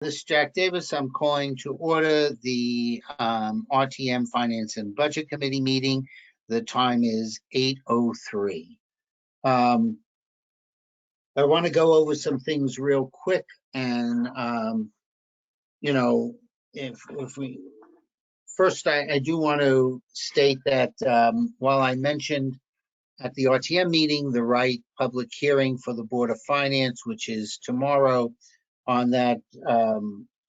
This is Jack Davis. I'm calling to order the RTM Finance and Budget Committee meeting. The time is 8:03. I want to go over some things real quick, and if we first, I do want to state that while I mentioned at the RTM meeting the right public hearing for the Board of Finance, which is tomorrow, on that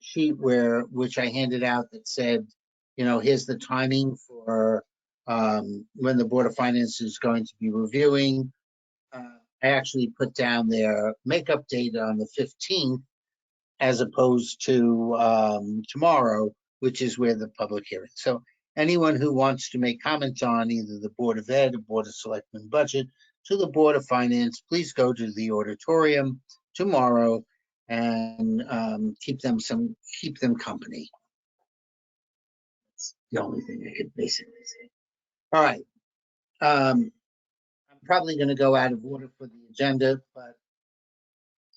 sheet which I handed out that said, here's the timing for when the Board of Finance is going to be reviewing. I actually put down their makeup date on the 15th as opposed to tomorrow, which is where the public hearing. So anyone who wants to make comments on either the Board of Ed or Board of Selectmen budget to the Board of Finance, please go to the auditorium tomorrow and keep them company. That's the only thing I could basically say. All right. I'm probably going to go out of order for the agenda, but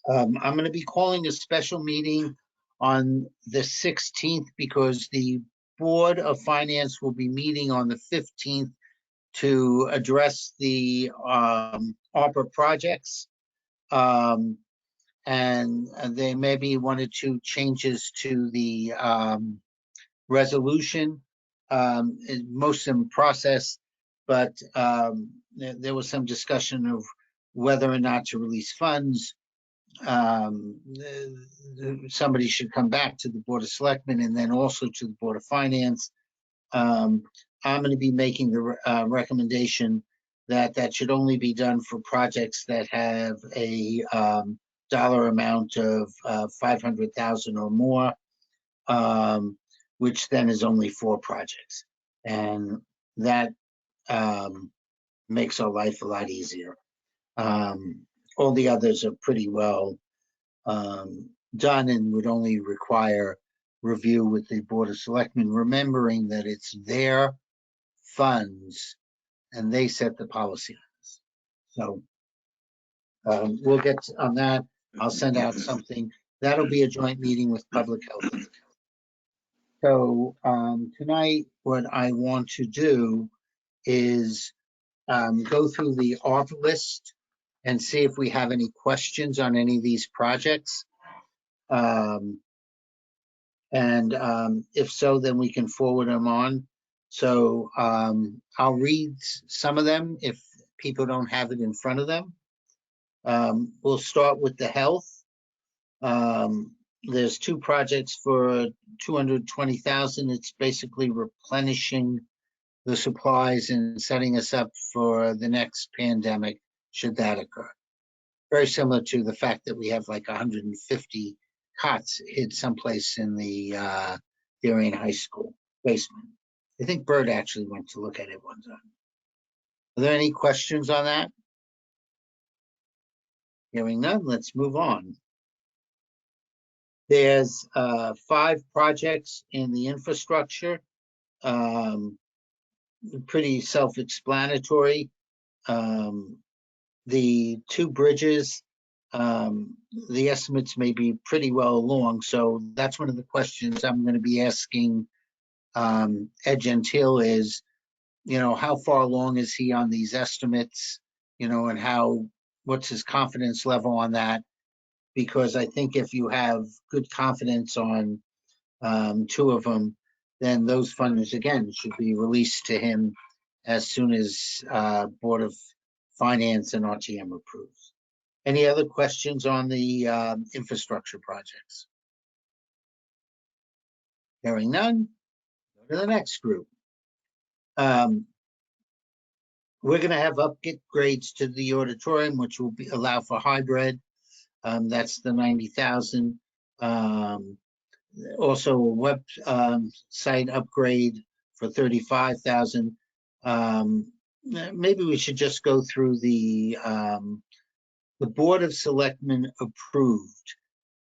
I'm going to be calling a special meeting on the 16th because the Board of Finance will be meeting on the 15th to address the ARPA projects. And there may be one or two changes to the resolution, most of them process, but there was some discussion of whether or not to release funds. Somebody should come back to the Board of Selectmen and then also to the Board of Finance. I'm going to be making the recommendation that should only be done for projects that have a dollar amount of 500,000 or more, which then is only 4 projects, and that makes our life a lot easier. All the others are pretty well done and would only require review with the Board of Selectmen, remembering that it's their funds and they set the policy on this. So we'll get on that. I'll send out something. That'll be a joint meeting with Public Health. So tonight, what I want to do is go through the ARPA list and see if we have any questions on any of these projects. If so, then we can forward them on. So I'll read some of them if people don't have it in front of them. We'll start with the health. There's 2 projects for 220,000. It's basically replenishing the supplies and setting us up for the next pandemic, should that occur. Very similar to the fact that we have like 150 cots hid someplace in the Darien High School basement. I think Bert actually went to look at it one time. Are there any questions on that? Hearing none, let's move on. There's 5 projects in the infrastructure, pretty self-explanatory. The 2 bridges, the estimates may be pretty well along, so that's one of the questions I'm going to be asking Ed Gentile is, how far along is he on these estimates, and what's his confidence level on that? Because I think if you have good confidence on 2 of them, then those funds again should be released to him as soon as Board of Finance and RTM approves. Any other questions on the infrastructure projects? Hearing none, go to the next group. We're going to have upgrades to the auditorium, which will allow for hybrid. That's the 90,000. Also a web site upgrade for 35,000. Maybe we should just go through the Board of Selectmen approved.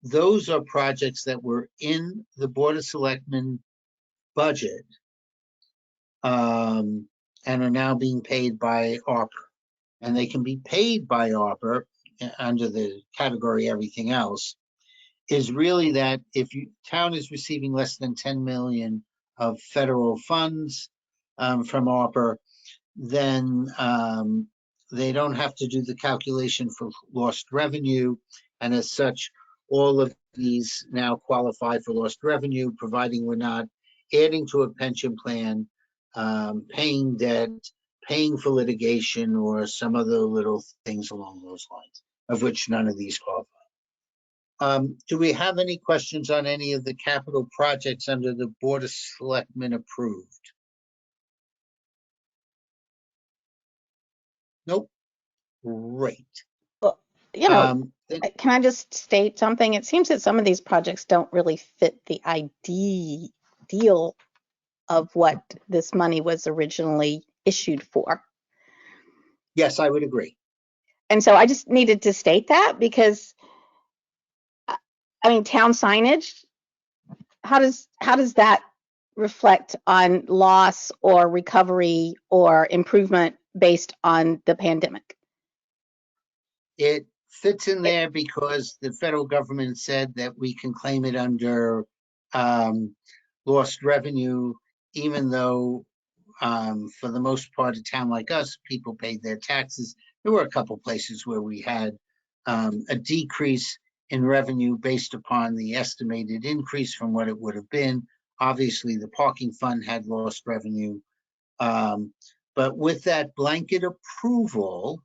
Those are projects that were in the Board of Selectmen budget and are now being paid by ARPA. And they can be paid by ARPA under the category everything else is really that if you town is receiving less than 10 million of federal funds from ARPA, then they don't have to do the calculation for lost revenue. And as such, all of these now qualify for lost revenue, providing we're not adding to a pension plan, paying debt, paying for litigation, or some other little things along those lines, of which none of these qualify. Do we have any questions on any of the capital projects under the Board of Selectmen approved? Nope. Great. Well, can I just state something? It seems that some of these projects don't really fit the ideal of what this money was originally issued for. Yes, I would agree. And so I just needed to state that because, I mean, town signage, how does that reflect on loss or recovery or improvement based on the pandemic? It fits in there because the federal government said that we can claim it under lost revenue, even though for the most part, a town like us, people paid their taxes. There were a couple places where we had a decrease in revenue based upon the estimated increase from what it would have been. Obviously, the parking fund had lost revenue. But with that blanket approval,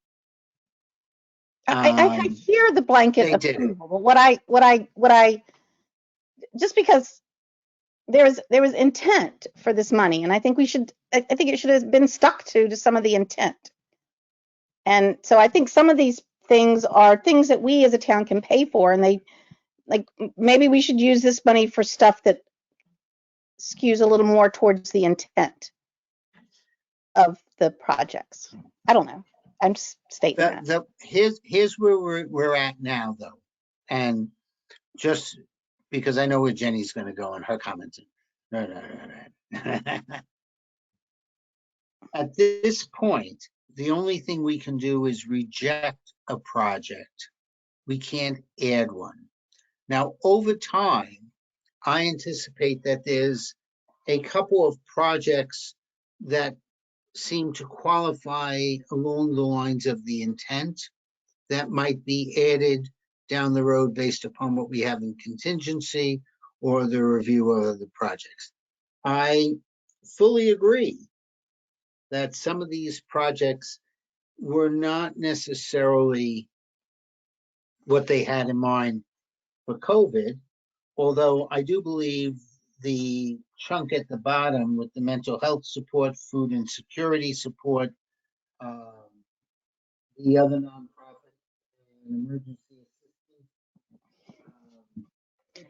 I hear the blanket approval, but what I just because there was intent for this money, and I think it should have been stuck to some of the intent. And so I think some of these things are things that we as a town can pay for, and maybe we should use this money for stuff that skews a little more towards the intent of the projects. I don't know. I'm just stating that. Here's where we're at now, though, and just because I know where Jenny's going to go in her comments. No. At this point, the only thing we can do is reject a project. We can't add one. Now, over time, I anticipate that there's a couple of projects that seem to qualify along the lines of the intent that might be added down the road based upon what we have in contingency or the review of the projects. I fully agree that some of these projects were not necessarily what they had in mind for COVID, although I do believe the chunk at the bottom with the mental health support, food insecurity support, the other nonprofit, and emergency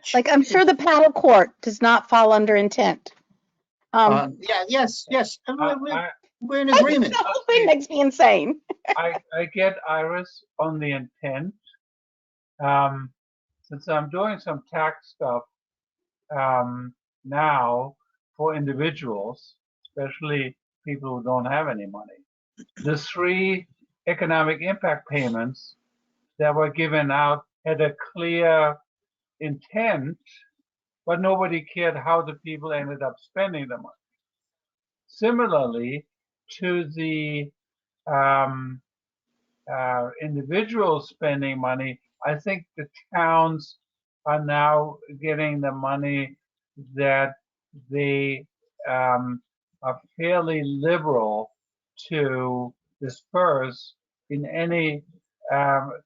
assistance. I'm sure the paddle court does not fall under intent. Yes. We're in agreement. The whole thing makes me insane. I get Iris on the intent. Since I'm doing some tax stuff now for individuals, especially people who don't have any money, the 3 economic impact payments that were given out had a clear intent, but nobody cared how the people ended up spending the money. Similarly to the individuals spending money, I think the towns are now getting the money that they are fairly liberal to disperse in any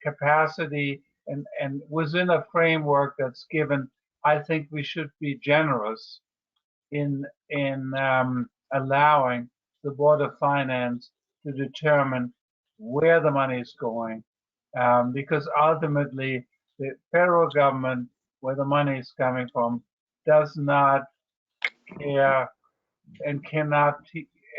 capacity and within a framework that's given. I think we should be generous in allowing the Board of Finance to determine where the money is going, because ultimately the federal government, where the money is coming from, does not care and cannot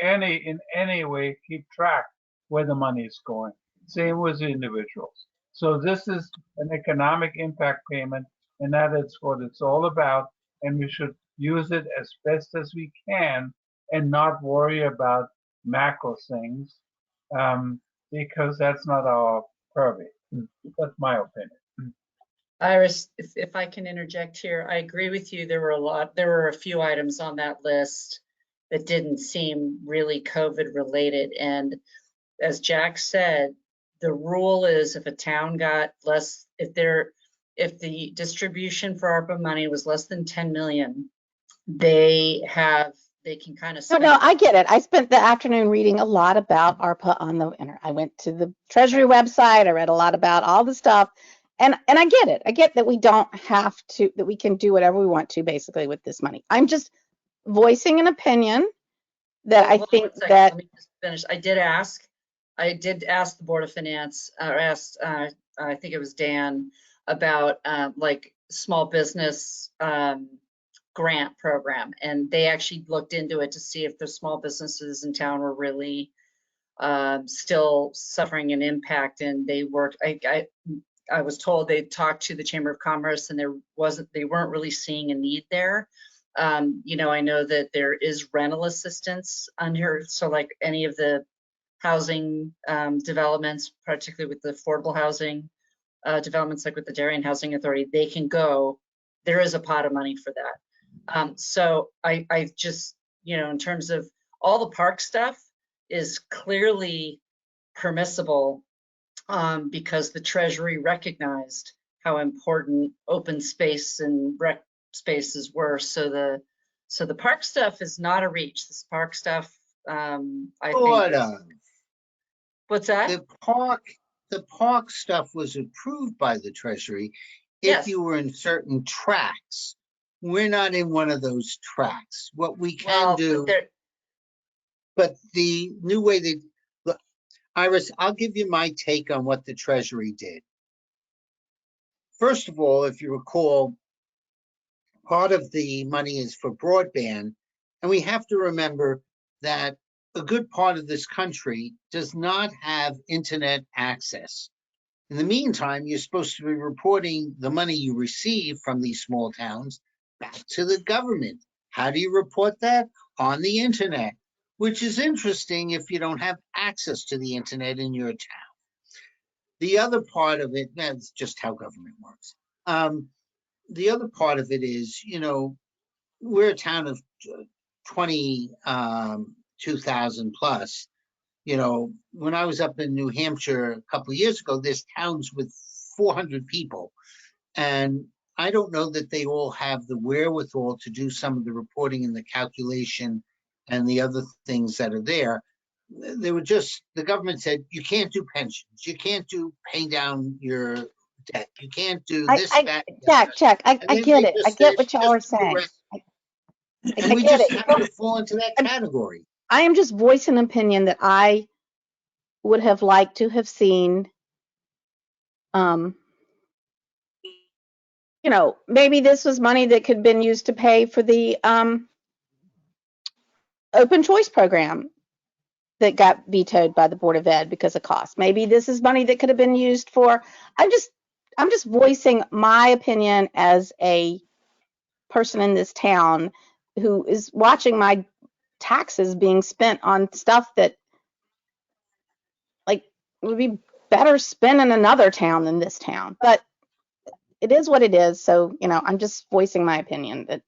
in any way keep track where the money is going. Same with the individuals. So this is an economic impact payment, and that is what it's all about, and we should use it as best as we can and not worry about macro things, because that's not our purview. That's my opinion. Iris, if I can interject here, I agree with you. There were a few items on that list that didn't seem really COVID related. And as Jack said, the rule is if a town got less, if the distribution for ARPA money was less than 10 million, they can kind of No, spend. no, I get it. I spent the afternoon reading a lot about ARPA on the internet. I went to the Treasury website. I read a lot about all the stuff. And I get it. I get that we don't have to, that we can do whatever we want to basically with this money. I'm just voicing an opinion that I Hold on think one second, that, let me just finish. I did ask the Board of Finance, or asked, I think it was Dan, about like small business grant program. And they actually looked into it to see if the small businesses in town were really still suffering an impact. And they worked, I was told they talked to the Chamber of Commerce and they weren't really seeing a need there. You know, I know that there is rental assistance under, so like any of the housing developments, particularly with the affordable housing developments, like with the Darien Housing Authority, they can go, there is a pot of money for that. So I just, you know, in terms of all the park stuff is clearly permissible because the Treasury recognized how important open space and rec spaces were. So the park stuff is not a reach. This park stuff, I think. What's that? The park stuff was approved by the Treasury Yes. if you were in certain tracks. We're not in one of those tracks. What we can do, but the new way they look, Iris, I'll give you my take on what the Treasury did. First of all, if you recall, part of the money is for broadband, and we have to remember that a good part of this country does not have internet access. In the meantime, you're supposed to be reporting the money you receive from these small towns back to the government. How do you report that? On the internet, which is interesting if you don't have access to the internet in your town. The other part of it, that's just how government works. The other part of it is, you know, we're a town of 22,000 plus. You know, when I was up in New Hampshire a couple of years ago, there's towns with 400 people. And I don't know that they all have the wherewithal to do some of the reporting and the calculation and the other things that are there. They were just, the government said, you can't do pensions. You can't do paying down your debt. You can't do this, that. Jack, I get it. I get what y'all are saying. And we just happen to fall into that category. I am just voicing an opinion that I would have liked to have seen, you know, maybe this was money that could have been used to pay for the open choice program that got vetoed by the Board of Ed because of cost. Maybe this is money that could have been used for, I'm just voicing my opinion as a person in this town who is watching my taxes being spent on stuff that like would be better spent in another town than this town. But it is what it is. So, you know, I'm just voicing my opinion that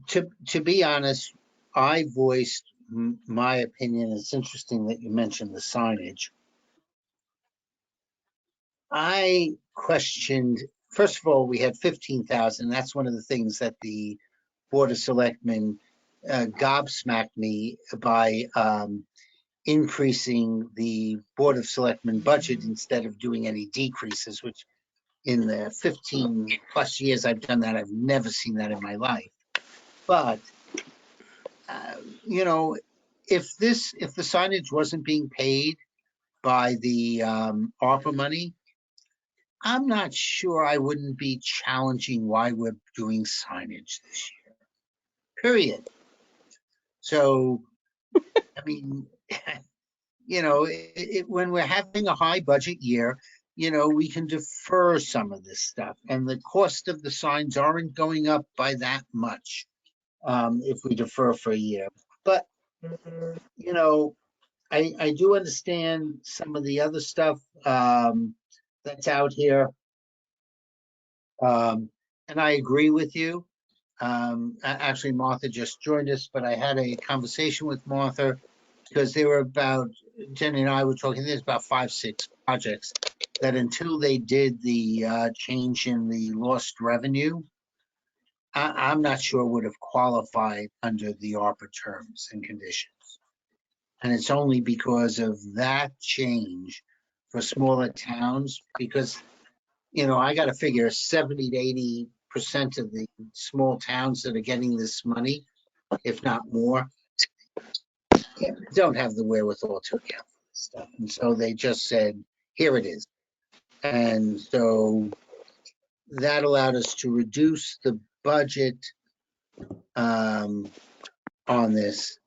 to be honest, I voiced my opinion. It's interesting that you mentioned the signage. I questioned, first of all, we had 15,000. That's one of the things that the Board of Selectmen gobsmacked me by increasing the Board of Selectmen budget instead of doing any decreases, which in the 15 plus years I've done that, I've never seen that in my life. But, you know, if the signage wasn't being paid by the ARPA money, I'm not sure I wouldn't be challenging why we're doing signage this year, period. So, I mean, you know, when we're having a high budget year, you know, we can defer some of this stuff. And the cost of the signs aren't going up by that much if we defer for a year. But, you know, I do understand some of the other stuff that's out here. And I agree with you. Actually, Martha just joined us, but I had a conversation with Martha because there were about, Jenny and I were talking, there's about 5, 6 projects that until they did the change in the lost revenue, I'm not sure would have qualified under the ARPA terms and conditions. And it's only because of that change for smaller towns, because, I got to figure 70 to 80% of the small towns that are getting this money, if not more, don't have the wherewithal to account for this stuff. And so they just said, here it is. And so that allowed us to reduce the budget on this.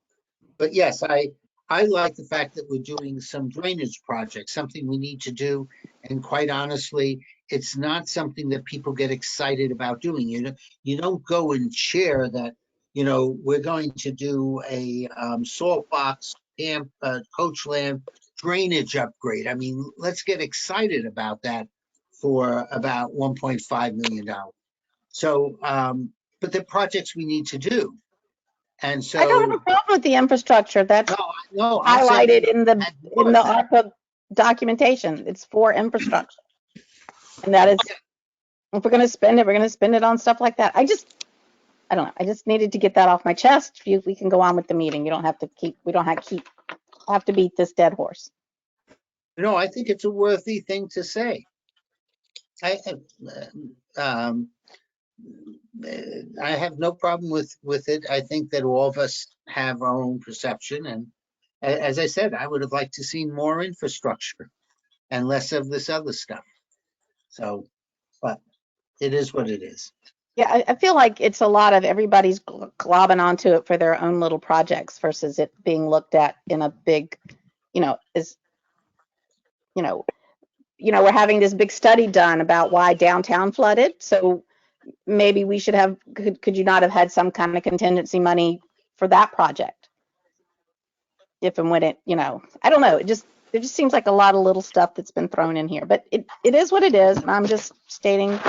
But yes, I like the fact that we're doing some drainage projects, something we need to do. And quite honestly, it's not something that people get excited about doing. You don't go and share that, we're going to do a salt box camp, coach land drainage upgrade. I mean, let's get excited about that for about $1.5 million. So, but the projects we need to do. And so I don't have a problem with the infrastructure. That's no, I'm saying highlighted in the ARPA documentation. It's for infrastructure. And that is, if we're going to spend it, we're going to spend it on stuff like that. I don't know. I just needed to get that off my chest. We can go on with the meeting. You don't have to keep, we don't have to beat this dead horse. No, I think it's a worthy thing to say. I have no problem with it. I think that all of us have our own perception. And as I said, I would have liked to see more infrastructure and less of this other stuff. So, but it is what it is. Yeah, I feel like it's a lot of everybody's globbing onto it for their own little projects versus it being looked at in a big, we're having this big study done about why downtown flooded. So maybe we should have, could you not have had some kind of contingency money for that project? If and when it, I don't know. It just seems like a lot of little stuff that's been thrown in here, but it is what it is. And I'm just stating,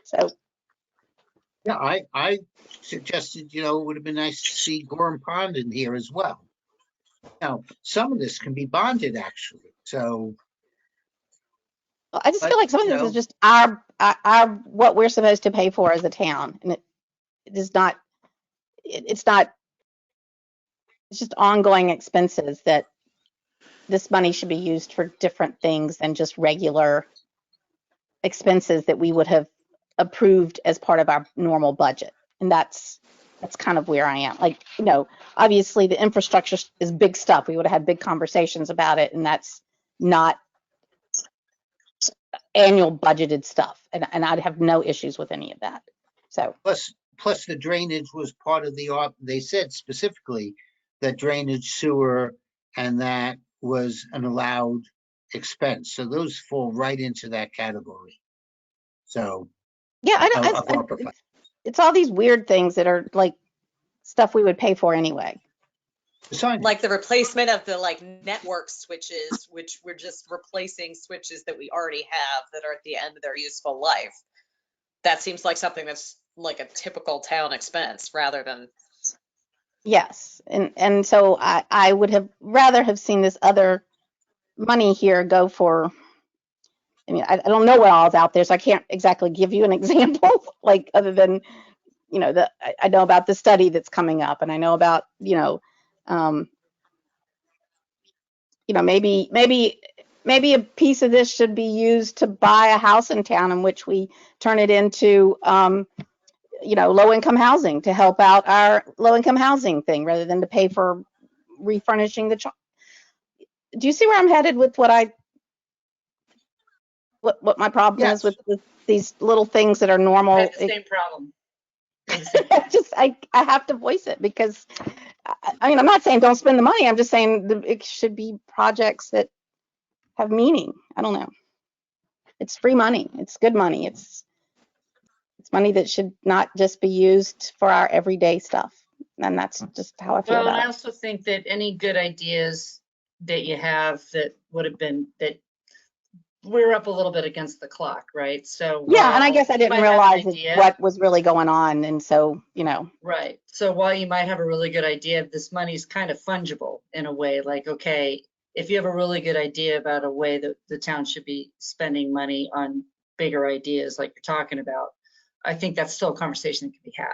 so. Yeah, I suggested, it would have been nice to see Gorham Pond in here as well. Now, some of this can be bonded actually. So I just feel like some of this is just our what we're supposed to pay for as a town, and it is not. It's just ongoing expenses that this money should be used for different things than just regular expenses that we would have approved as part of our normal budget. And that's kind of where I am. Like, obviously the infrastructure is big stuff. We would have had big conversations about it, and that's not annual budgeted stuff. And I'd have no issues with any of that. So plus the drainage was part of they said specifically that drainage, sewer, and that was an allowed expense. So those fall right into that category. So yeah, it's all these weird things that are like stuff we would pay for anyway. Like the replacement of the network switches, which we're just replacing switches that we already have that are at the end of their useful life. That seems like something that's like a typical town expense rather than. Yes, and so I would have rather have seen this other money here go for. I mean, I don't know what all's out there, so I can't exactly give you an example, other than, I know about the study that's coming up, and I know about, maybe a piece of this should be used to buy a house in town in which we turn it into, low-income housing to help out our low-income housing thing rather than to pay for refurnishing the. Do you see where I'm headed with what my problem is with these little things that are normal? I have the same problem. I have to voice it because I'm not saying don't spend the money. I'm just saying it should be projects that have meaning. I don't know. It's free money. It's good money. It's money that should not just be used for our everyday stuff. And that's just how I feel about it. I also think that any good ideas that you have that would have been that we're up a little bit against the clock, right? So Yeah, and I while guess I you didn't might have an realize idea- what was really going on, and so, you know. Right. So while you might have a really good idea, this money's kind of fungible in a way, like, okay, if you have a really good idea about a way that the town should be spending money on bigger ideas like you're talking about, I think that's still a conversation that can be had.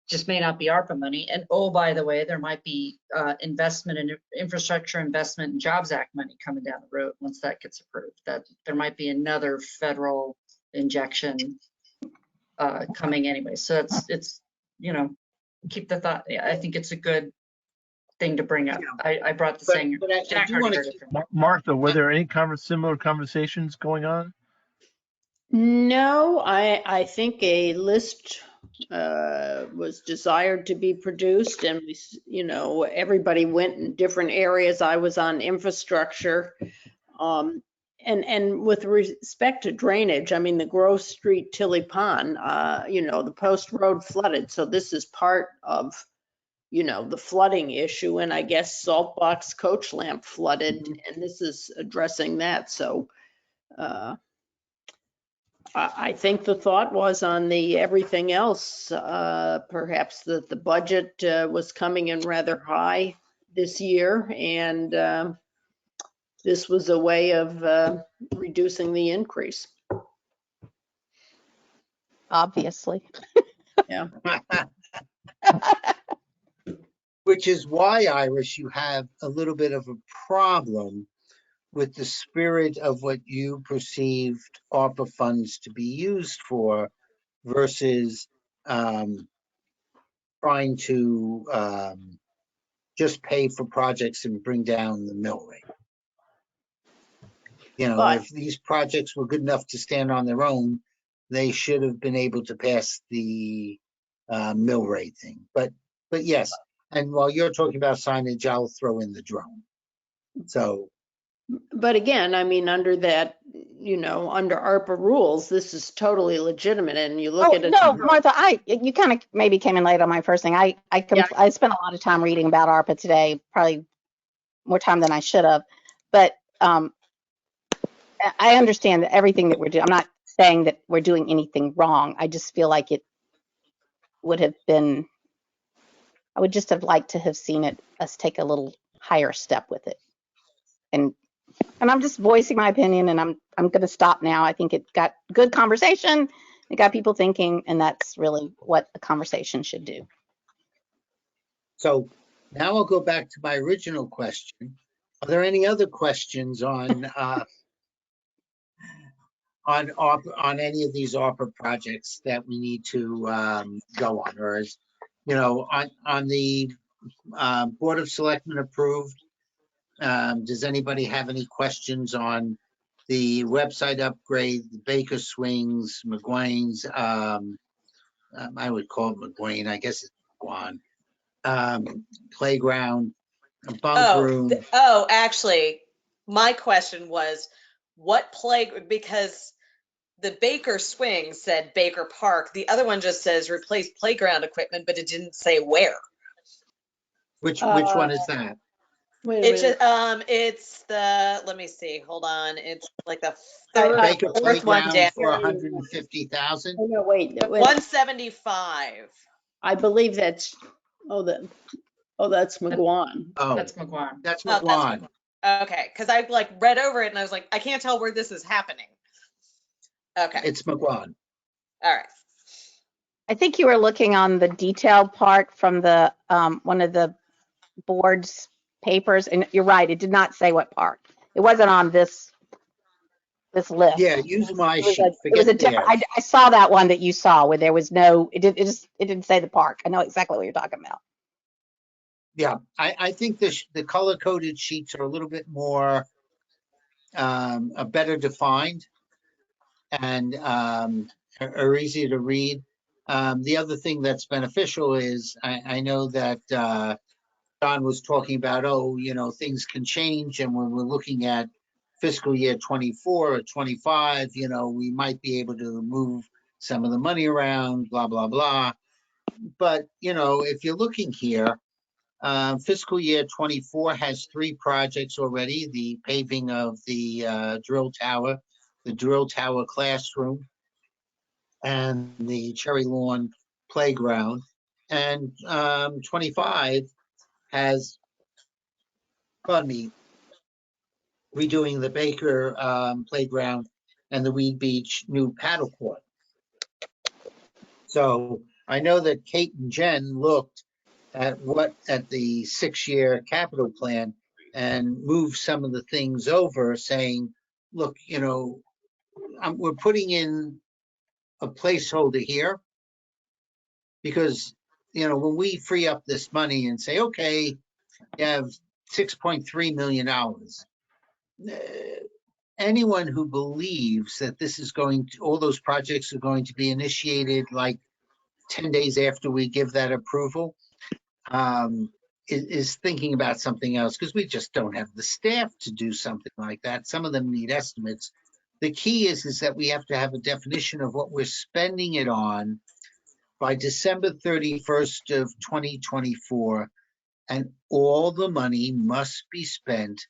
Just may not be ARPA money. And oh, by the way, there might be investment in infrastructure, investment and Jobs Act money coming down the road once that gets approved. That there might be another federal injection coming anyway. So it's you know, keep the thought. Yeah, I think it's a good thing to bring up. I brought the saying. But I Jack do already want heard to it keep, from me. Martha, were there any similar conversations going on? No, I think a list was desired to be produced, and you know, everybody went in different areas. I was on infrastructure. And with respect to drainage, I mean, the Grove Street Tilly Pond, you know, the post road flooded. So this is part of, you know, the flooding issue. And I guess Saltbox Coach Lamp flooded, and this is addressing that. So I think the thought was on the everything else, perhaps that the budget was coming in rather high this year, and this was a way of reducing the increase. Obviously. Yeah. which is why, Iris, you have a little bit of a problem with the spirit of what you perceived ARPA funds to be used for versus trying to just pay for projects and bring down the mill rate. You know, But- if these projects were good enough to stand on their own, they should have been able to pass the mill rate thing. But yes, and while you're talking about signage, I'll throw in the drone. So, But again, I mean, under that, you know, under ARPA rules, this is totally legitimate, and you look Oh, at it. no, Martha, you kind of maybe came in late on my first thing. I spent a lot of time reading about ARPA today, probably more time than I should have. But I understand that everything that we're doing, I'm not saying that we're doing anything wrong. I just feel like it would have been, I would just have liked to have seen us take a little higher step with it. And I'm just voicing my opinion, and I'm going to stop now. I think it got good conversation. It got people thinking, and that's really what a conversation should do. so now I'll go back to my original question. Are there any other questions on any of these ARPA projects that we need to go on, or is, you know, on the Board of Selectmen approved? Does anybody have any questions on the website upgrade, the Baker Swings, McGuane's? I would call it McGuane. I guess it's McGuane. Playground, a bunk room. Actually, my question was because the Baker Swing said Baker Park. The other one just says replace playground equipment, but it didn't say where. Which one is that? Wait a It's minute. just, it's the, let me see, hold on. It's like the third, Baker fourth one Playground down. for 150,000. Oh, no, wait. 175. I believe that's, that's McGuan. Oh, That's McGuire. that's Oh, that's McGuane. Okay, because I like read over it and I was like, I can't tell where this is happening. Okay, It's McGuane. all right. I think you were looking on the detailed part from the one of the board's papers, and you're right, it did not say what part. It wasn't on this list. Yeah, use my It was sheet. it was Forget a different. theirs. I saw that one that you saw where there was no. It didn't say the park. I know exactly what you're talking about. Yeah, I think the color coded sheets are a little bit more better defined and are easier to read. The other thing that's beneficial is I know that Don was talking about, you know, things can change, and when we're looking at fiscal year 24 or 25, you know, we might be able to move some of the money around, blah, blah, blah. But, you know, if you're looking here, fiscal year 24 has 3 projects already. The paving of the drill tower the drill tower classroom, and the Cherry Lawn playground. And 25 has, pardon me, redoing the Baker playground and the Weed Beach new paddle court. So I know that Kate and Jen looked at the 6-year capital plan and moved some of the things over, saying, look, you know, we're putting in a placeholder here because, you know, when we free up this money and say, okay, you have $6.3 million, anyone who believes that this is going to, all those projects are going to be initiated like 10 days after we give that approval, is thinking about something else, because we just don't have the staff to do something like that. Some of them need estimates. The key is that we have to have a definition of what we're spending it on by December 31st of 2024, and all the money must be spent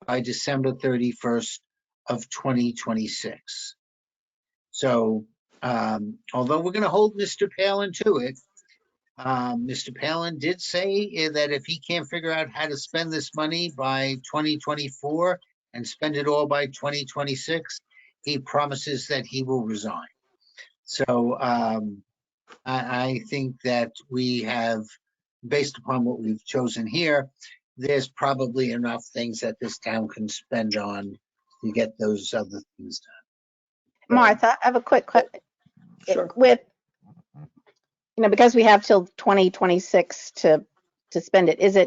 by December 31st of 2026. So although we're going to hold Mr. Palin to it, Mr. Palin did say that if he can't figure out how to spend this money by 2024 and spend it all by 2026, he promises that he will resign. So I think that we have, based upon what we've chosen here, there's probably enough things that this town can spend on to get those other things done. Martha, I have a quick question. Sure. With, you know, because we have till 2026 to spend it, is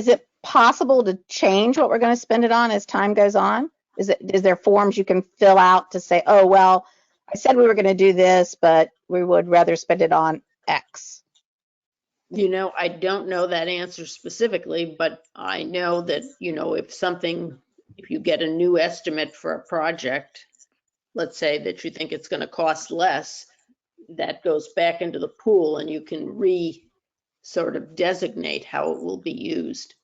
it possible to change what we're going to spend it on as time goes on? Is there forms you can fill out to say, oh, well, I said we were going to do this, but we would rather spend it on X? You know, I don't know that answer specifically, but I know that, you know, if you get a new estimate for a project, let's say that you think it's going to cost less, that goes back into the pool and you can sort of designate how it will be used.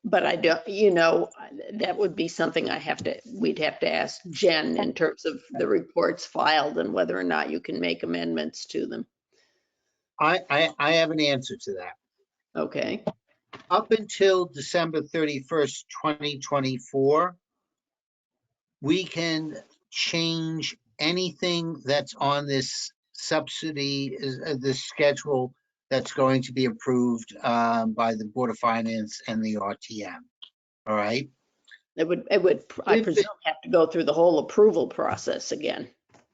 But I don't, you know, that would be something we'd have to ask Jen in terms of the reports filed and whether or not you can make amendments to them. I have an answer to that. Okay. Up until December 31st, 2024, we can change anything that's on this subsidy, this schedule that's going to be approved by the Board of Finance and the RTM. All right. It would, I presume, have to go through the whole approval process again.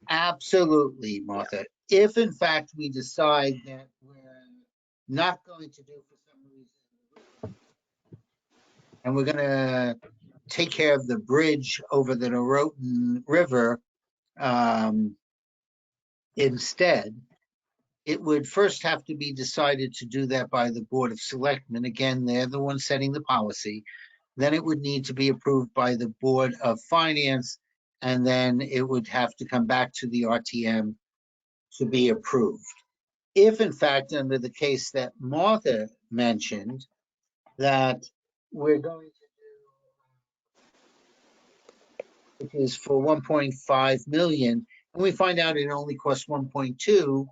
Absolutely, Martha. If in fact we decide that we're not going to do for some reason, and we're going to take care of the bridge over the Norotan River instead, it would first have to be decided to do that by the Board of Selectmen. Again, they're the ones setting the policy. Then it would need to be approved by the Board of Finance, and then it would have to come back to the RTM to be approved. If in fact, under the case that Martha mentioned, that we're going to do, which is for 1.5 million, and we find out it only costs 1.2,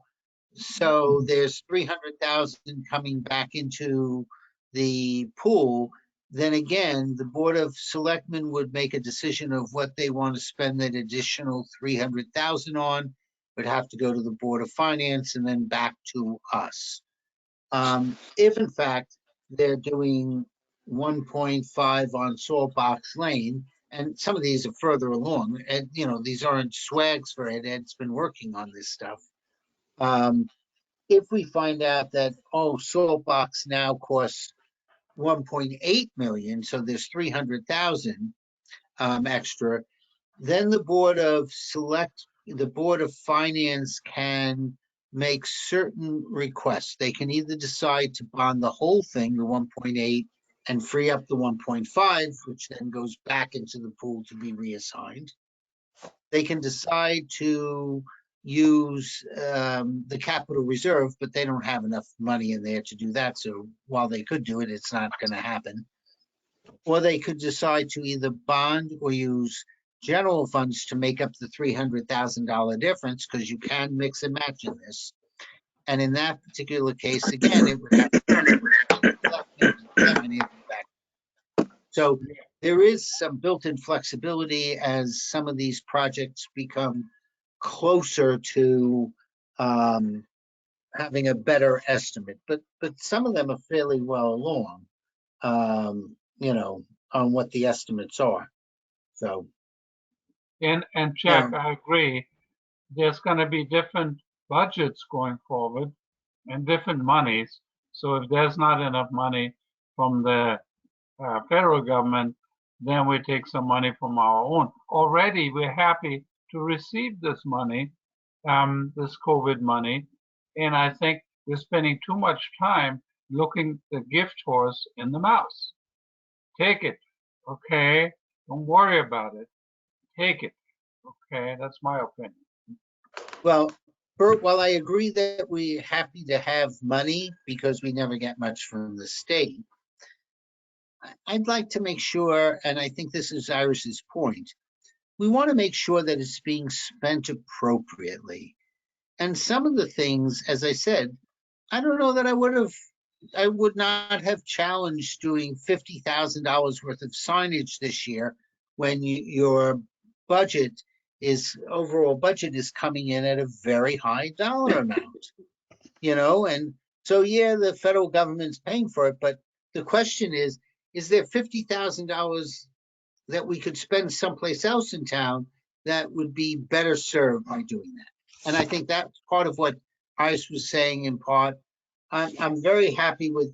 so there's 300,000 coming back into the pool, then again, the Board of Selectmen would make a decision of what they want to spend that additional 300,000 on. Would have to go to the Board of Finance and then back to us. If in fact they're doing 1.5 on Saltbox Lane, and some of these are further along, and you know, these aren't swags for Ed. Ed's been working on this stuff. If we find out that, oh, Saltbox now costs 1.8 million, so there's 300,000 extra, then the Board of Finance can make certain requests. They can either decide to bond the whole thing, the 1.8, and free up the 1.5, which then goes back into the pool to be reassigned. They can decide to use the capital reserve, but they don't have enough money in there to do that. So while they could do it, it's not going to happen. or they could decide to either bond or use general funds to make up the $300,000 difference, because you can mix and match in this. And in that particular case, again, it would have to so there is some built-in flexibility as some of these projects become closer to having a better estimate, but some of them are fairly well along, you know, on what the estimates are. So. And Jack, I agree. There's going to be different budgets going forward and different monies. So if there's not enough money from the federal government, then we take some money from our own. Already, we're happy to receive this money, this COVID money, and I think we're spending too much time looking the gift horse in the mouse. Take it, okay? Don't worry about it. Take it, okay? That's my opinion. Well, Bert, while I agree that we're happy to have money because we never get much from the state, I'd like to make sure, and I think this is Iris's point, we want to make sure that it's being spent appropriately. And some of the things, as I said, I don't know that I would not have challenged doing $50,000 worth of signage this year when your budget overall budget is coming in at a very high dollar amount, you know? And so, yeah, the federal government's paying for it, but the question is there $50,000 that we could spend someplace else in town that would be better served by doing that? And I think that's part of what Iris was saying in part. I'm very happy with,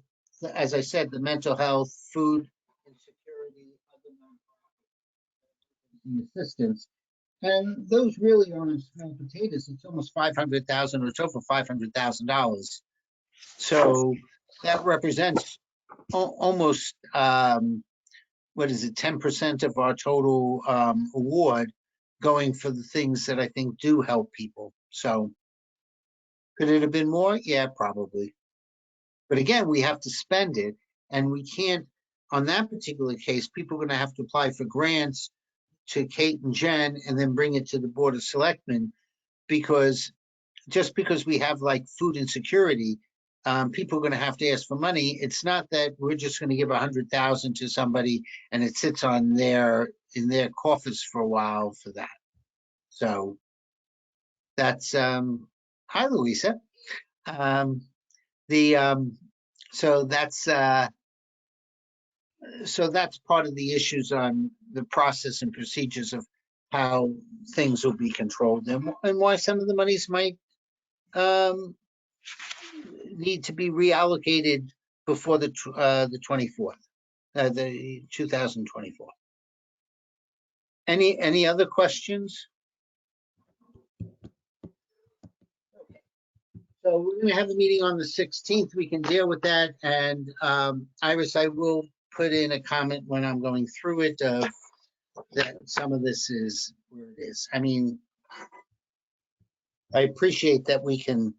as I said, the mental health, food insecurity, other nonprofit assistance. And those really aren't small potatoes. It's almost $500,000, or it's over $500,000. So that represents almost, what is it, 10% of our total award going for the things that I think do help people. So could it have been more? Yeah, probably. But again, we have to spend it, and we can't, on that particular case, people are going to have to apply for grants to Kate and Jen and then bring it to the Board of Selectmen, because just because we have like food insecurity, people are going to have to ask for money. It's not that we're just going to give 100,000 to somebody and it sits on in their coffers for a while for that. So that's hi, Louisa. So that's part of the issues on the process and procedures of how things will be controlled, and why some of the monies might need to be reallocated before the 24th, the 2024. Any other questions? Okay. So we're going to have a meeting on the 16th. We can deal with that. And Iris, I will put in a comment when I'm going through it of that some of this is where it is. I mean, I appreciate that we can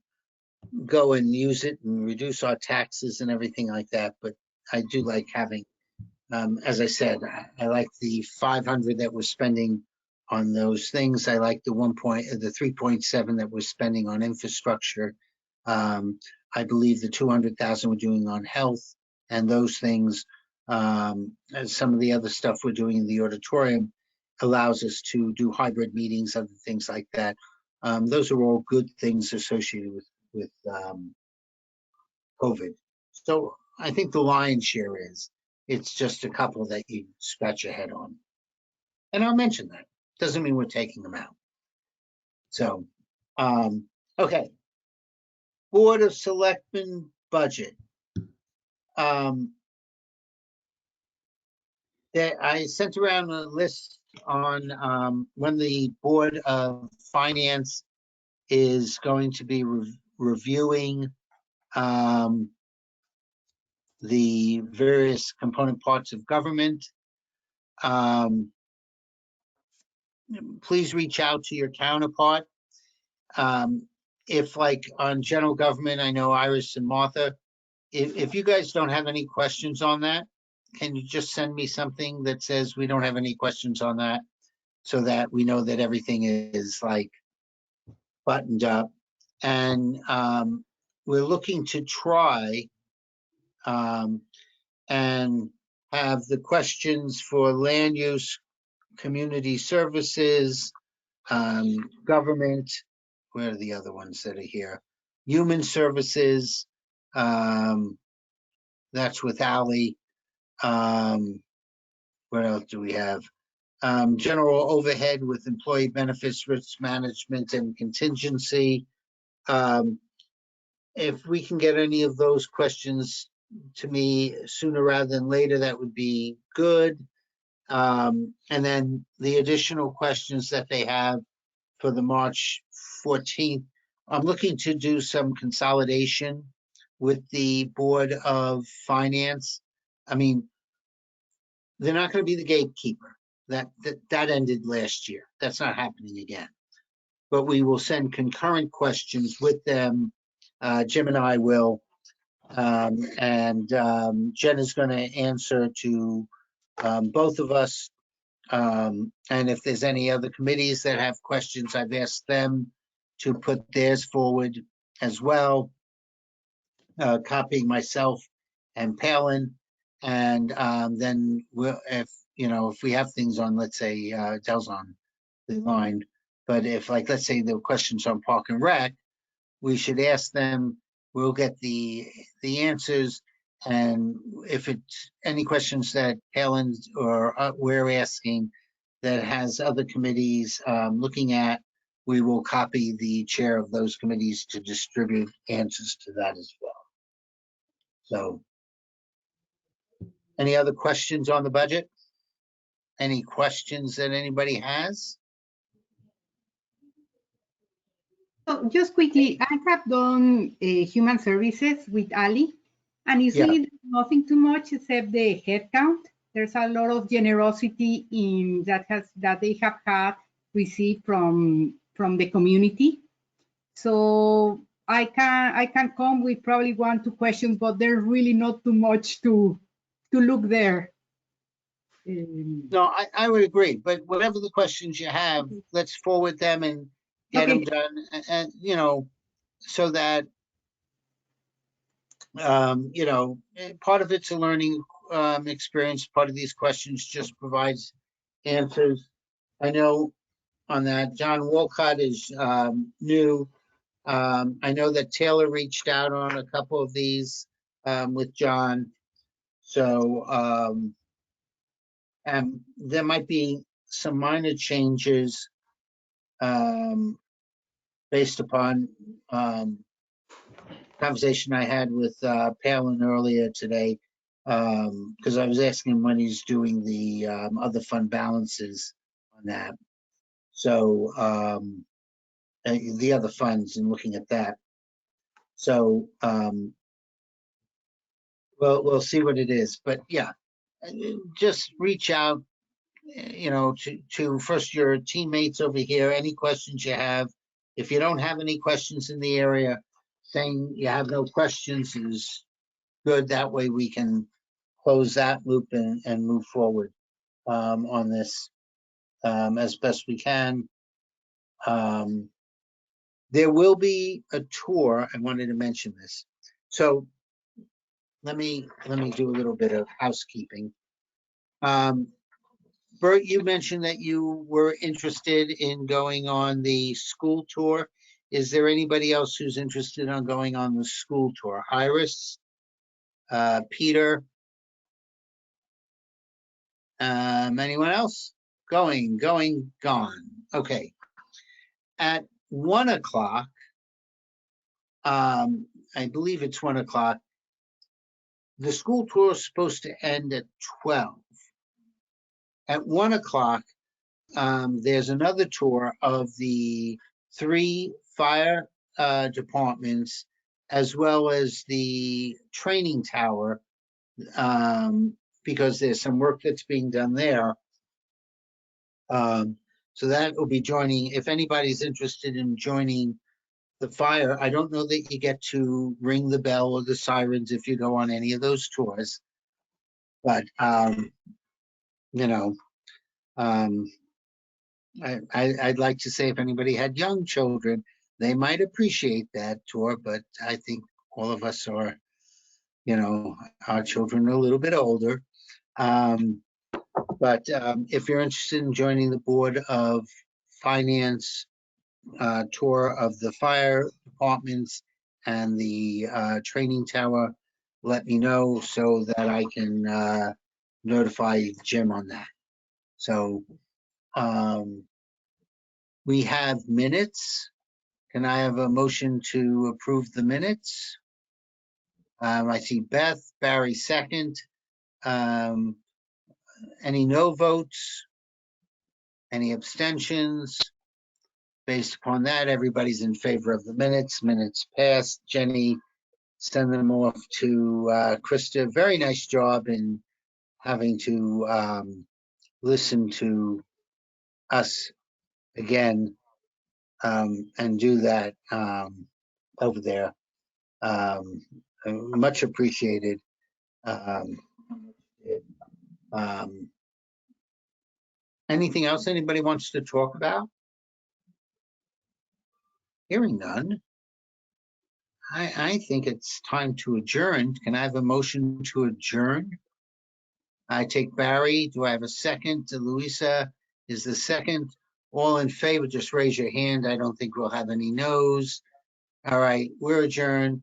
go and use it and reduce our taxes and everything like that, but I do like having, as I said, I like the 500 that we're spending on those things. I like the 3.7 that we're spending on infrastructure. I believe the 200,000 we're doing on health and those things. And some of the other stuff we're doing in the auditorium allows us to do hybrid meetings, other things like that. Those are all good things associated with COVID. So I think the lion's share it's just a couple that you scratch your head on. And I'll mention that. Doesn't mean we're taking them out. So, okay. Board of Selectmen budget. I sent around a list on when the Board of Finance is going to be reviewing the various component parts of government. Please reach out to your counterpart. If like on general government, I know Iris and Martha, if you guys don't have any questions on that, can you just send me something that says we don't have any questions on that? So that we know that everything is like buttoned up. And we're looking to try and have the questions for land use, community services, government, where are the other ones that are here? Human services, that's with Ally. What else do we have? General overhead with employee benefits, risk management, and contingency. If we can get any of those questions to me sooner rather than later, that would be good. And then the additional questions that they have for the March 14th, I'm looking to do some consolidation with the Board of Finance. I mean, they're not going to be the gatekeeper. That ended last year. That's not happening again. But we will send concurrent questions with them. Jim and I will. And Jen is going to answer to both of us. And if there's any other committees that have questions, I've asked them to put theirs forward as well, copying myself and Palin. And then we'll, if we have things on, let's say Dell's on the line, but if, like, let's say there were questions on Park and Rec, we should ask them. We'll get the answers, and if it's any questions that Palin or we're asking that has other committees looking at, we will copy the chair of those committees to distribute answers to that as well. So, any other questions on the budget? Any questions that anybody has? So just quickly, I have done human services with Ali, and it's Yeah. really nothing too much except the headcount. There's a lot of generosity in that they have had received from the community. So I can come with probably 1, 2 questions, but there's really not too much to look there. No, I would agree, but whatever the questions you have, let's forward them and get them done, and so that part of it's a learning experience. Part of these questions just provides answers. I know on that John Wolcott is new. I know that Taylor reached out on a couple of these with John, so and there might be some minor changes based upon conversation I had with Palin earlier today, because I was asking him when he's doing the other fund balances on that. So the other funds and looking at that. So we'll see what it is, but yeah, just reach out, to first your teammates over here. Any questions you have. If you don't have any questions in the area, saying you have no questions is good. That way we can close that loop and move forward on this as best we can. There will be a tour. I wanted to mention this. So let me do a little bit of housekeeping. Bert, you mentioned that you were interested in going on the school tour. Is there anybody else who's interested in going on the school tour? Iris, Peter, anyone else? Going, gone. Okay. At 1 o'clock, I believe it's 1 o'clock. The school tour is supposed to end at 12. At 1 o'clock, there's another tour of the 3 fire departments, as well as the training tower, because there's some work that's being done there. So that will be joining, if anybody's interested in joining the fire. I don't know that you get to ring the bell or the sirens if you go on any of those tours, But, you know, I'd like to say if anybody had young children, they might appreciate that tour, but I think all of us are, you know, our children are a little bit older. But if you're interested in joining the Board of Finance tour of the fire departments and the training tower, let me know so that I can notify Jim on that. So we have minutes. Can I have a motion to approve the minutes? I see Beth, Barry second. Any no votes? Any abstentions? Based upon that, everybody's in favor of the minutes. Minutes passed. Jenny, send them off to Krista. Very nice job in having to listen to us again and do that over there. Much appreciated. Anything else anybody wants to talk about? Hearing none. I think it's time to adjourn. Can I have a motion to adjourn? I take Barry. Do I have a second? Louisa is the second. All in favor, just raise your hand. I don't think we'll have any no's. All right, we're adjourned.